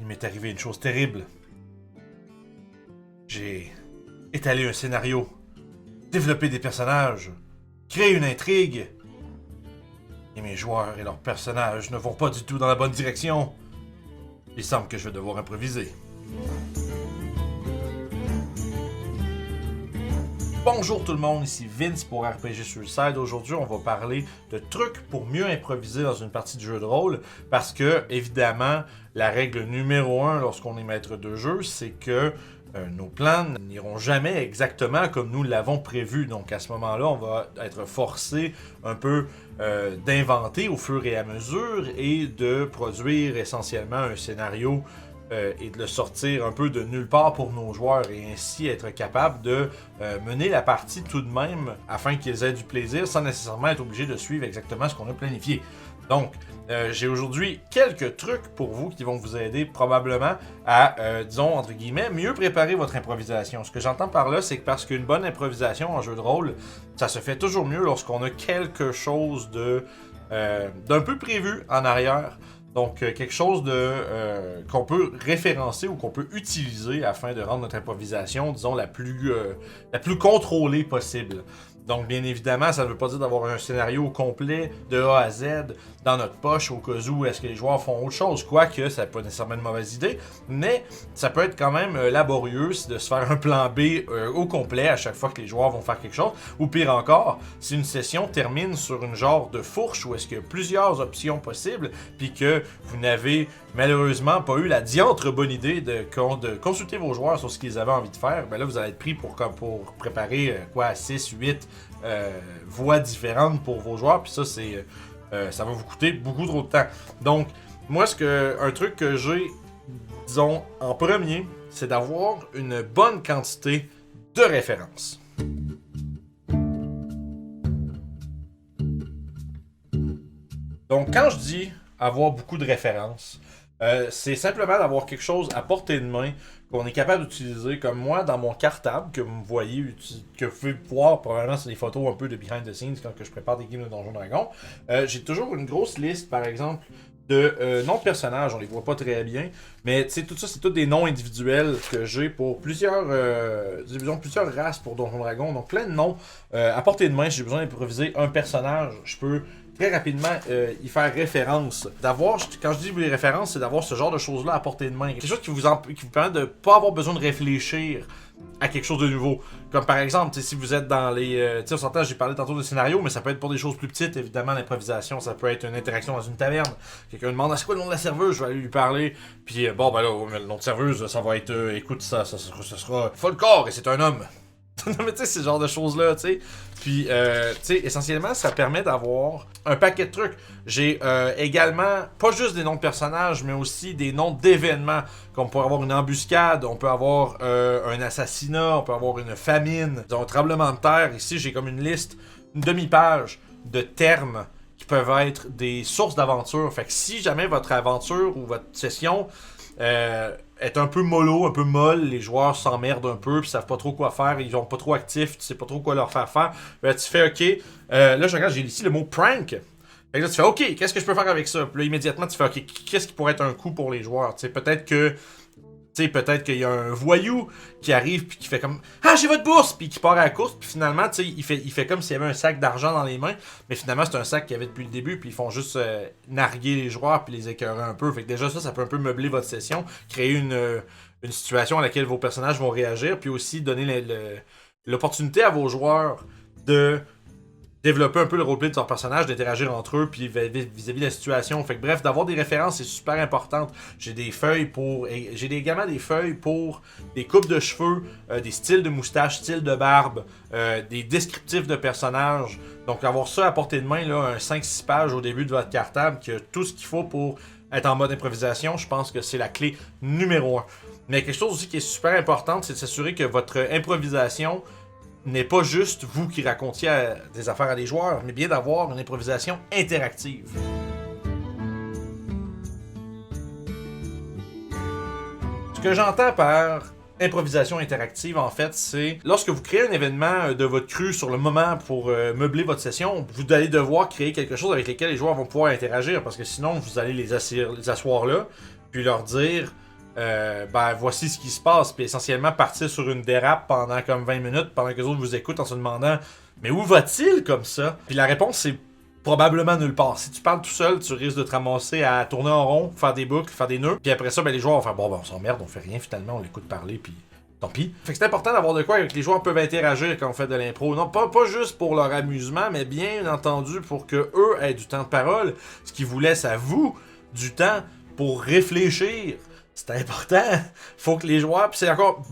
il m'est arrivé une chose terrible. J'ai étalé un scénario, développé des personnages, créé une intrigue. Et mes joueurs et leurs personnages ne vont pas du tout dans la bonne direction. Il semble que je vais devoir improviser. Bonjour tout le monde, ici Vince pour RPG Suicide. Aujourd'hui, on va parler de trucs pour mieux improviser dans une partie de jeu de rôle. Parce que, évidemment, la règle numéro 1 lorsqu'on est maître de jeu, c'est que nos plans n'iront jamais exactement comme nous l'avons prévu. Donc à ce moment-là, on va être forcé un peu d'inventer au fur et à mesure et de produire essentiellement un scénario et de le sortir un peu de nulle part pour nos joueurs et ainsi être capable de mener la partie tout de même afin qu'ils aient du plaisir sans nécessairement être obligés de suivre exactement ce qu'on a planifié. Donc, j'ai aujourd'hui quelques trucs pour vous qui vont vous aider probablement à, disons, entre guillemets, mieux préparer votre improvisation. Ce que j'entends par là, c'est que parce qu'une bonne improvisation en jeu de rôle, ça se fait toujours mieux lorsqu'on a quelque chose d'un peu prévu en arrière. Donc, quelque chose qu'on peut référencer ou qu'on peut utiliser afin de rendre notre improvisation, disons, la plus contrôlée possible. Donc, bien évidemment, ça ne veut pas dire d'avoir un scénario complet de A à Z dans notre poche au cas où est-ce que les joueurs font autre chose. Quoique, ça peut pas nécessairement une mauvaise idée, mais ça peut être quand même laborieux de se faire un plan B au complet à chaque fois que les joueurs vont faire quelque chose. Ou pire encore, si une session termine sur une genre de fourche où est-ce qu'il y a plusieurs options possibles, puis que vous n'avez malheureusement pas eu la diantre bonne idée de consulter vos joueurs sur ce qu'ils avaient envie de faire, ben là, vous allez être pris pour préparer 6, 8 voies différentes pour vos joueurs, puis ça, ça va vous coûter beaucoup trop de temps. Donc, moi, un truc que j'ai, disons, en premier, c'est d'avoir une bonne quantité de références. Donc, quand je dis avoir beaucoup de références, c'est simplement d'avoir quelque chose à portée de main qu'on est capable d'utiliser, comme moi dans mon cartable que vous me voyez, que vous pouvez voir probablement sur des photos un peu de behind the scenes quand je prépare des games de Donjons Dragons. J'ai toujours une grosse liste, par exemple, de noms de personnages, on les voit pas très bien, mais tout ça, c'est tous des noms individuels que j'ai pour plusieurs races pour Donjons Dragons, donc plein de noms à portée de main. Si j'ai besoin d'improviser un personnage, je peux très rapidement y faire référence. Quand je dis les références, c'est d'avoir ce genre de choses-là à portée de main. Quelque chose qui vous permet de ne pas avoir besoin de réfléchir à quelque chose de nouveau. Comme par exemple, si vous êtes dans les... on s'entend, j'ai parlé tantôt de scénario, mais ça peut être pour des choses plus petites, évidemment, l'improvisation. Ça peut être une interaction dans une taverne. Quelqu'un demande, c'est quoi le nom de la serveuse? Je vais aller lui parler. Puis le nom de serveuse, ça va être, écoute, ça sera Folcor, et c'est un homme. Non, mais tu sais, ce genre de choses-là, tu sais. Puis, essentiellement, ça permet d'avoir un paquet de trucs. J'ai également, pas juste des noms de personnages, mais aussi des noms d'événements. Comme on peut avoir une embuscade, on peut avoir un assassinat, on peut avoir une famine, un tremblement de terre. Ici, j'ai comme une liste, une demi-page de termes qui peuvent être des sources d'aventure. Fait que si jamais votre aventure ou votre session est un peu mollo, un peu molle, les joueurs s'emmerdent un peu, puis savent pas trop quoi faire, ils sont pas trop actifs, tu sais pas trop quoi leur faire faire. Tu fais OK. Là, je regarde, j'ai ici le mot prank. Fait que là, tu fais OK, qu'est-ce que je peux faire avec ça? Puis là, immédiatement, tu fais OK, qu'est-ce qui pourrait être un coup pour les joueurs? Tu sais, peut-être qu'il y a un voyou qui arrive puis qui fait comme ah, j'ai votre bourse, puis qui part à la course, puis finalement, tu sais, il fait comme s'il y avait un sac d'argent dans les mains, mais finalement c'est un sac qu'il y avait depuis le début, puis ils font juste narguer les joueurs puis les écœurer un peu. Fait que déjà ça peut un peu meubler votre session, créer une situation à laquelle vos personnages vont réagir, puis aussi donner l'opportunité à vos joueurs de développer un peu le roleplay de leur personnage, d'interagir entre eux, puis vis-à-vis de la situation. Fait que bref, d'avoir des références, c'est super important. J'ai également des feuilles pour des coupes de cheveux, des styles de moustache, styles de barbe, des descriptifs de personnages. Donc avoir ça à portée de main, là, un 5-6 pages au début de votre cartable, qui a tout ce qu'il faut pour être en mode improvisation, je pense que c'est la clé numéro 1. Mais quelque chose aussi qui est super important, c'est de s'assurer que votre improvisation n'est pas juste vous qui racontiez des affaires à des joueurs, mais bien d'avoir une improvisation interactive. Ce que j'entends par improvisation interactive, en fait, c'est lorsque vous créez un événement de votre crue sur le moment pour meubler votre session, vous allez devoir créer quelque chose avec lequel les joueurs vont pouvoir interagir, parce que sinon, vous allez les asseoir là, puis leur dire ben voici ce qui se passe, puis essentiellement partir sur une dérape pendant comme 20 minutes, pendant que les autres vous écoutent en se demandant mais où va-t-il comme ça? Puis la réponse c'est probablement nulle part. Si tu parles tout seul, tu risques de te ramasser à tourner en rond, faire des boucles, faire des nœuds, puis après ça, ben les joueurs vont faire bon ben on s'emmerde, on fait rien finalement, on l'écoute parler, puis tant pis. Fait que c'est important d'avoir de quoi avec les joueurs peuvent interagir quand on fait de l'impro. Non, pas juste pour leur amusement, mais bien entendu pour que eux aient du temps de parole, ce qui vous laisse à vous du temps pour réfléchir. C'est important. Faut que les joueurs, puis c'est encore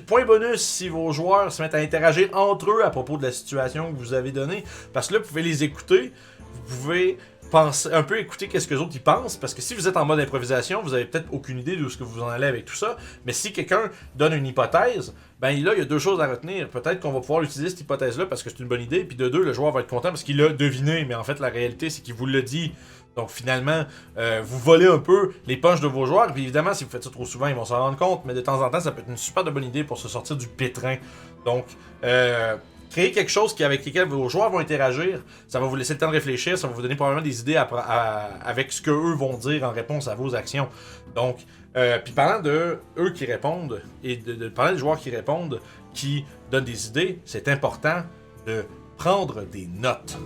point bonus si vos joueurs se mettent à interagir entre eux à propos de la situation que vous avez donnée. Parce que là, vous pouvez les écouter, vous pouvez penser, un peu écouter qu'est-ce que les autres y pensent, parce que si vous êtes en mode improvisation, vous avez peut-être aucune idée d'où ce que vous en allez avec tout ça, mais si quelqu'un donne une hypothèse, ben là, il y a deux choses à retenir. Peut-être qu'on va pouvoir utiliser cette hypothèse-là parce que c'est une bonne idée, puis de deux, le joueur va être content parce qu'il l'a deviné, mais en fait, la réalité, c'est qu'il vous l'a dit. Donc finalement, vous volez un peu les punches de vos joueurs, puis évidemment, si vous faites ça trop souvent, ils vont s'en rendre compte, mais de temps en temps, ça peut être une super de bonne idée pour se sortir du pétrin. Donc, créer quelque chose avec lequel vos joueurs vont interagir, ça va vous laisser le temps de réfléchir, ça va vous donner probablement des idées avec ce qu'eux vont dire en réponse à vos actions. Donc, puis parlant de eux qui répondent, et de parler des joueurs qui répondent, qui donnent des idées, c'est important de prendre des notes.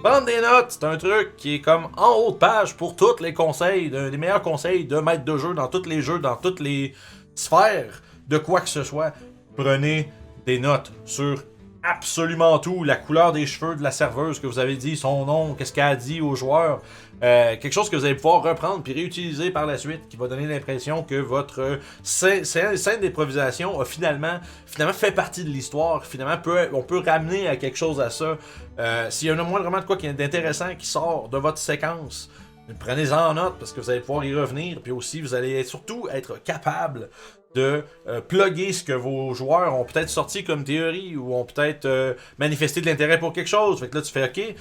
Prendre des notes, c'est un truc qui est comme en haut de page pour tous les conseils, des meilleurs conseils de maître de jeu dans tous les jeux, dans toutes les sphères de quoi que ce soit. Prenez des notes sur absolument tout, la couleur des cheveux de la serveuse que vous avez dit, son nom, qu'est-ce qu'elle a dit aux joueurs, quelque chose que vous allez pouvoir reprendre puis réutiliser par la suite, qui va donner l'impression que votre scène d'improvisation a finalement fait partie de l'histoire, finalement on peut ramener à quelque chose à ça. S'il y a moindrement de quoi d'intéressant qui sort de votre séquence, prenez-en en note parce que vous allez pouvoir y revenir, puis aussi vous allez surtout être capable de plugger ce que vos joueurs ont peut-être sorti comme théorie ou ont peut-être manifesté de l'intérêt pour quelque chose. Fait que là, tu fais OK,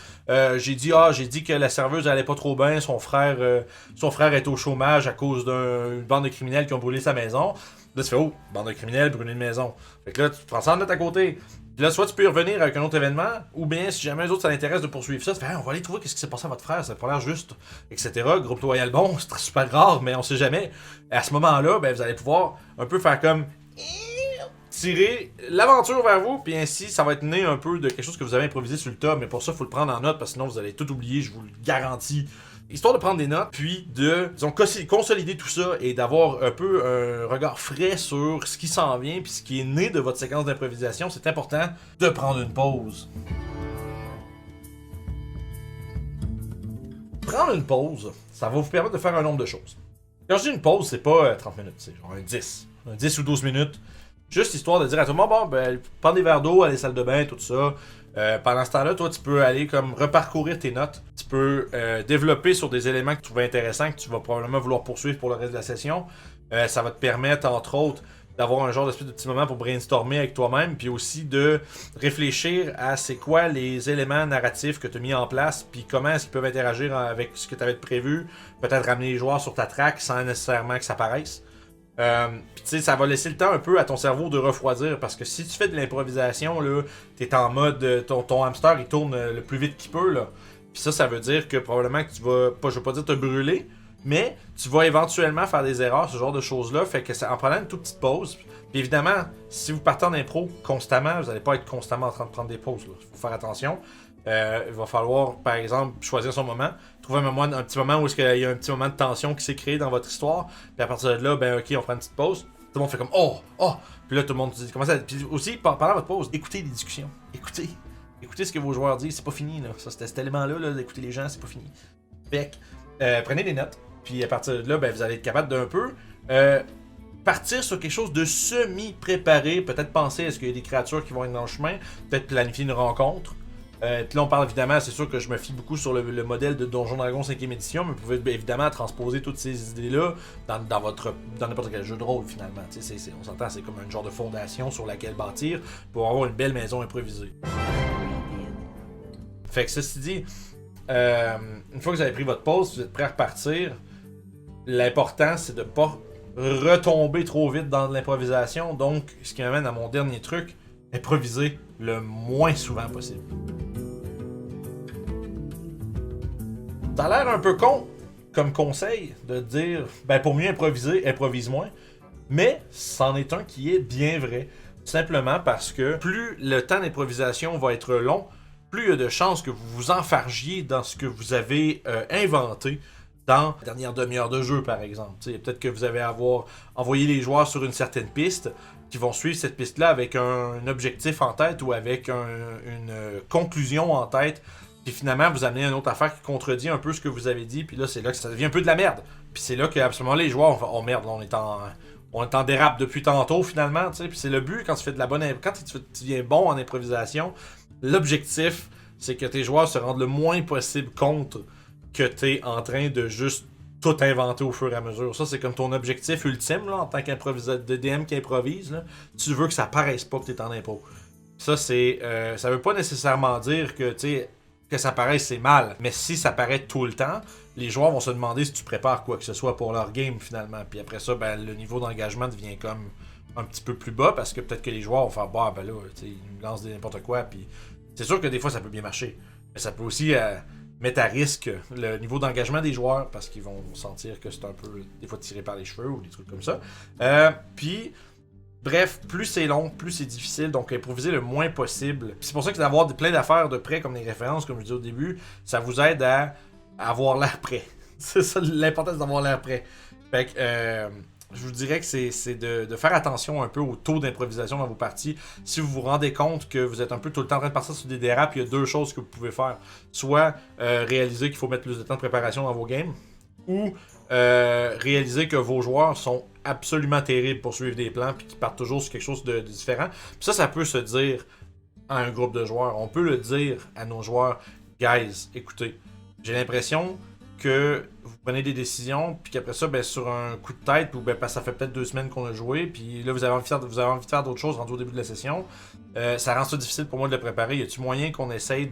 j'ai dit que la serveuse allait pas trop bien, son frère est au chômage à cause d'une bande de criminels qui ont brûlé sa maison. Là, tu fais oh, bande de criminels, brûler une maison. Fait que là, tu prends ça en note à côté. Puis là, soit tu peux y revenir avec un autre événement, ou bien si jamais les autres ça l'intéresse de poursuivre ça, tu fais on va aller trouver qu'est-ce qui s'est passé à votre frère, ça a pas l'air juste, etc. Groupe loyal bon, c'est super rare, mais on sait jamais. Et à ce moment-là, ben vous allez pouvoir un peu faire comme tirer l'aventure vers vous, puis ainsi ça va être né un peu de quelque chose que vous avez improvisé sur le tas, mais pour ça, il faut le prendre en note, parce que sinon vous allez tout oublier, je vous le garantis. Histoire de prendre des notes, puis de, disons, consolider tout ça et d'avoir un peu un regard frais sur ce qui s'en vient puis ce qui est né de votre séquence d'improvisation, c'est important de prendre une pause. Prendre une pause, ça va vous permettre de faire un nombre de choses. Quand je dis une pause, c'est pas 30 minutes, c'est genre un 10 ou 12 minutes. Juste histoire de dire à tout le monde, bon, ben, prends des verres d'eau, aller salle de bain, tout ça. Pendant ce temps-là, toi, tu peux aller comme reparcourir tes notes. Tu peux développer sur des éléments que tu trouves intéressants, que tu vas probablement vouloir poursuivre pour le reste de la session. Ça va te permettre, entre autres, d'avoir un genre d'espèce de petit moment pour brainstormer avec toi-même, puis aussi de réfléchir à c'est quoi les éléments narratifs que tu as mis en place, puis comment est-ce qu'ils peuvent interagir avec ce que tu avais prévu. Peut-être ramener les joueurs sur ta track sans nécessairement que ça paraisse. Puis tu sais, ça va laisser le temps un peu à ton cerveau de refroidir parce que si tu fais de l'improvisation, là, t'es en mode ton hamster il tourne le plus vite qu'il peut là. Puis ça veut dire que probablement que tu vas je veux pas dire te brûler, mais tu vas éventuellement faire des erreurs, ce genre de choses-là. Fait que c'est en prenant une toute petite pause. Puis évidemment, si vous partez en impro constamment, vous n'allez pas être constamment en train de prendre des pauses. Il faut faire attention. Il va falloir, par exemple, choisir son moment. Trouver un petit moment où il y a un petit moment de tension qui s'est créé dans votre histoire. Puis à partir de là, ben ok, on prend une petite pause. Tout le monde fait comme oh. Puis là, tout le monde dit comment ça. Puis aussi, pendant votre pause, écoutez les discussions. Écoutez ce que vos joueurs disent. C'est pas fini là. Ça, cet élément-là, là, d'écouter les gens, c'est pas fini. Fait que, prenez des notes. Puis à partir de là, ben, vous allez être capable d'un peu partir sur quelque chose de semi-préparé. Peut-être penser à ce qu'il y a des créatures qui vont être dans le chemin. Peut-être planifier une rencontre. Puis là, on parle évidemment, c'est sûr que je me fie beaucoup sur le modèle de Donjon Dragon 5e édition, mais vous pouvez évidemment transposer toutes ces idées-là dans n'importe quel jeu de rôle finalement. On s'entend, c'est comme un genre de fondation sur laquelle bâtir pour avoir une belle maison improvisée. Fait que ceci dit, une fois que vous avez pris votre pause, vous êtes prêt à repartir, l'important c'est de ne pas retomber trop vite dans l'improvisation. Donc, ce qui m'amène à mon dernier truc, improviser le moins souvent possible. Ça a l'air un peu con comme conseil de dire, ben pour mieux improviser, improvise moins. Mais c'en est un qui est bien vrai. Simplement parce que plus le temps d'improvisation va être long, plus il y a de chances que vous vous enfargiez dans ce que vous avez inventé dans la dernière demi-heure de jeu, par exemple. Peut-être que vous avez avoir envoyé les joueurs sur une certaine piste, qui vont suivre cette piste-là avec un objectif en tête ou avec une conclusion en tête, puis finalement vous amenez une autre affaire qui contredit un peu ce que vous avez dit, puis là c'est là que ça devient un peu de la merde. Puis c'est là qu'à ce moment-là les joueurs vont oh merde, là, on est en dérape depuis tantôt finalement, tu sais. Puis c'est le but quand tu fais de la bonne quand tu deviens bon en improvisation, l'objectif c'est que tes joueurs se rendent le moins possible compte que t'es en train de juste tout inventer au fur et à mesure. Ça, c'est comme ton objectif ultime là, en tant qu'improvisateur de DM qui improvise. Là. Tu veux que ça paraisse pas que t'es en impro. Ça, c'est. Ça veut pas nécessairement dire que, que ça paraisse c'est mal. Mais si ça paraît tout le temps, les joueurs vont se demander si tu prépares quoi que ce soit pour leur game finalement. Puis après ça, ben, le niveau d'engagement devient comme un petit peu plus bas parce que peut-être que les joueurs vont faire bah, ben là, ils me lancent n'importe quoi. Puis c'est sûr que des fois, ça peut bien marcher. Mais ça peut aussi. Mettre à risque le niveau d'engagement des joueurs parce qu'ils vont sentir que c'est un peu des fois tiré par les cheveux ou des trucs comme ça. Puis, bref, plus c'est long, plus c'est difficile, donc improviser le moins possible. Puis c'est pour ça que d'avoir plein d'affaires de près comme des références, comme je disais au début, ça vous aide à avoir l'air prêt. C'est ça l'importance d'avoir l'air prêt. Fait que je vous dirais que c'est de faire attention un peu au taux d'improvisation dans vos parties. Si vous vous rendez compte que vous êtes un peu tout le temps en train de partir sur des dérapes, il y a deux choses que vous pouvez faire. Soit réaliser qu'il faut mettre plus de temps de préparation dans vos games, ou réaliser que vos joueurs sont absolument terribles pour suivre des plans puis qu'ils partent toujours sur quelque chose de différent. Puis ça peut se dire à un groupe de joueurs. On peut le dire à nos joueurs, guys, écoutez, j'ai l'impression que vous prenez des décisions, puis qu'après ça, ben, sur un coup de tête, ou ben, ça fait peut-être 2 semaines qu'on a joué, puis là, vous avez envie de faire d'autres choses rendu au début de la session, ça rend ça difficile pour moi de le préparer. Y a-t-il moyen qu'on essaye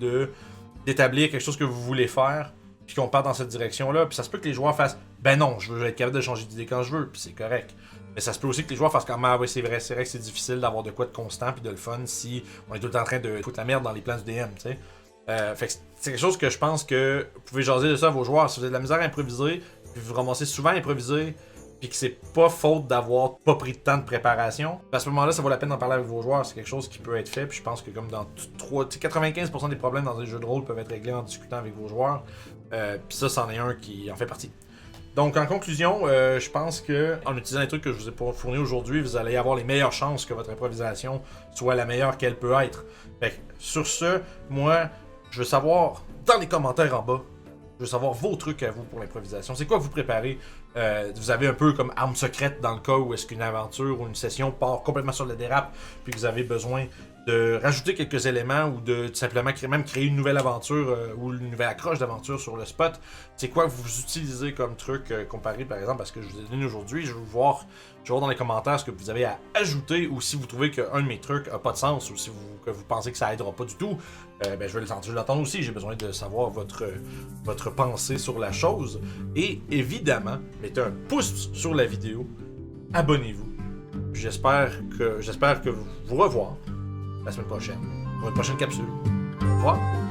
d'établir quelque chose que vous voulez faire, puis qu'on parte dans cette direction-là, puis ça se peut que les joueurs fassent « Ben non, je veux être capable de changer d'idée quand je veux », puis c'est correct. Mais ça se peut aussi que les joueurs fassent comme « Ah oui, c'est vrai que c'est difficile d'avoir de quoi de constant, puis de le fun, si on est tout le temps en train de foutre la merde dans les plans du DM, tu sais. » Fait que c'est quelque chose que je pense que vous pouvez jaser de ça à vos joueurs. Si vous avez de la misère à improviser, puis vous ramassez souvent à improviser, puis que c'est pas faute d'avoir pas pris de temps de préparation, à ce moment-là, ça vaut la peine d'en parler avec vos joueurs. C'est quelque chose qui peut être fait, puis je pense que comme dans 95% des problèmes dans les jeux de rôle peuvent être réglés en discutant avec vos joueurs. Puis ça, c'en est un qui en fait partie. Donc en conclusion, je pense que en utilisant les trucs que je vous ai fournis aujourd'hui, vous allez avoir les meilleures chances que votre improvisation soit la meilleure qu'elle peut être. Fait que, sur ce, moi, je veux savoir dans les commentaires en bas, je veux savoir vos trucs à vous pour l'improvisation. C'est quoi vous préparez? Vous avez un peu comme arme secrète dans le cas où est-ce qu'une aventure ou une session part complètement sur le dérape, puis que vous avez besoin de rajouter quelques éléments ou de tout simplement même créer une nouvelle aventure ou une nouvelle accroche d'aventure sur le spot. C'est quoi que vous utilisez comme truc comparé par exemple à ce que je vous ai donné aujourd'hui. Je vais voir dans les commentaires ce que vous avez à ajouter ou si vous trouvez qu'un de mes trucs a pas de sens ou si que vous pensez que ça aidera pas du tout. Ben, je vais l'entendre aussi. J'ai besoin de savoir votre pensée sur la chose. Et évidemment, mettez un pouce sur la vidéo. Abonnez-vous. J'espère que vous revoir la semaine prochaine pour une prochaine capsule. Au revoir.